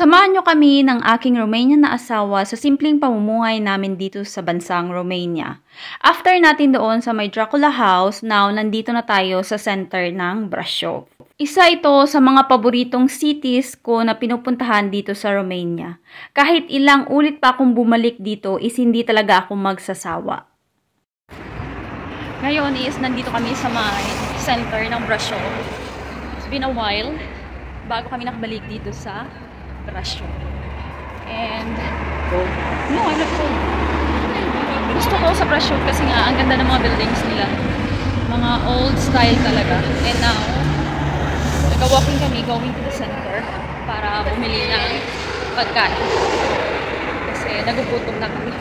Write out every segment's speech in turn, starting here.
Samahan nyo kami ng aking Romanian na asawa sa simpleng pamumuhay namin dito sa bansang Romania. After natin doon sa may Dracula House, now nandito na tayo sa center ng Brașov. Isa ito sa mga paboritong cities ko na pinupuntahan dito sa Romania. Kahit ilang ulit pa akong bumalik dito is hindi talaga ako magsasawa. Ngayon is nandito kami sa may center ng Brașov. It's been a while bago kami nakabalik dito sa Brașov. And no, I'm not cold. Gusto ko sa Brașov kasi nga ang ganda ng mga buildings nila. Mga old style talaga. And now, nag-walking kami going to the center para bumili ng pagkain. Kasi nagugutom na kami.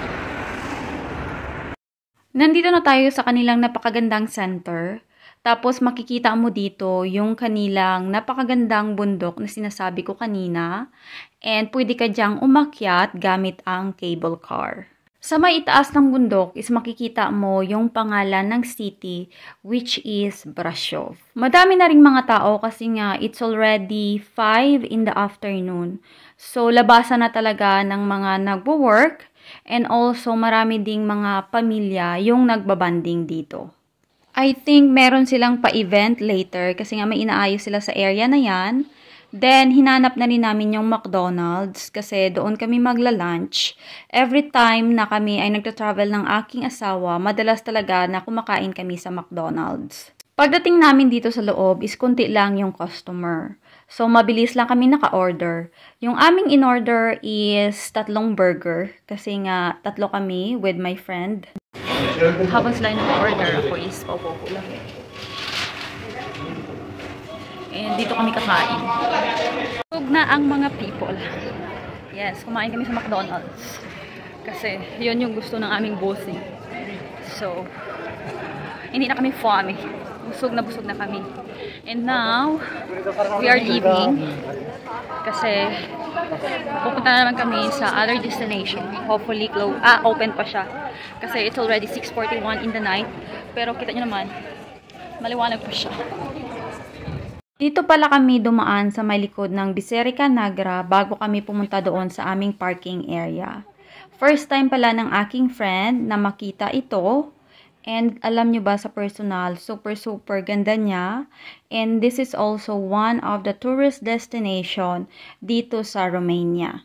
Nandito na tayo sa kanilang napakagandang center. Tapos makikita mo dito yung kanilang napakagandang bundok na sinasabi ko kanina. And pwede ka dyang umakyat gamit ang cable car. Sa may itaas ng bundok is makikita mo yung pangalan ng city which is Brașov. Madami na ring mga tao kasi nga it's already 5 in the afternoon. So labasan na talaga ng mga nagwo-work and also marami ding mga pamilya yung nagbabanding dito. I think meron silang pa-event later kasi nga may inaayos sila sa area na yan. Then, hinanap na rin namin yung McDonald's kasi doon kami magla-lunch. Every time na kami ay nagta-travel ng aking asawa, madalas talaga na kumakain kami sa McDonald's. Pagdating namin dito sa loob is kunti lang yung customer. So, mabilis lang kami naka-order. Yung aming in-order is 3 burger kasi nga 3 kami with my friend. Habang sila nag-order, ako is paupo lang. And dito kami kakain. Tug na ang mga people. Yes, kumain kami sa McDonald's. Kasi yun yung gusto ng aming bossing. So, hindi na kami foamy. Busog na kami. And now, we are leaving. Kasi pupunta na naman kami sa other destination. Hopefully, open pa siya. Kasi it's already 6:41 in the night. Pero kita nyo naman, maliwanag pa siya. Dito pala kami dumaan sa may likod ng Biserica Negra bago kami pumunta doon sa aming parking area. First time pala ng aking friend na makita ito. And alam nyo ba sa personal, super ganda niya. And this is also one of the tourist destination dito sa Romania.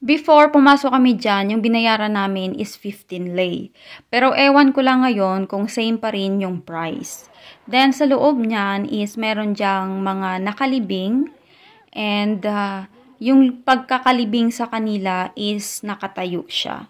Before pumasok kami dyan, yung binayaran namin is 15 lei. Pero ewan ko lang ngayon kung same pa rin yung price. Then sa loob niyan is meron dyang mga nakalibing. And yung pagkakalibing sa kanila is nakatayo siya.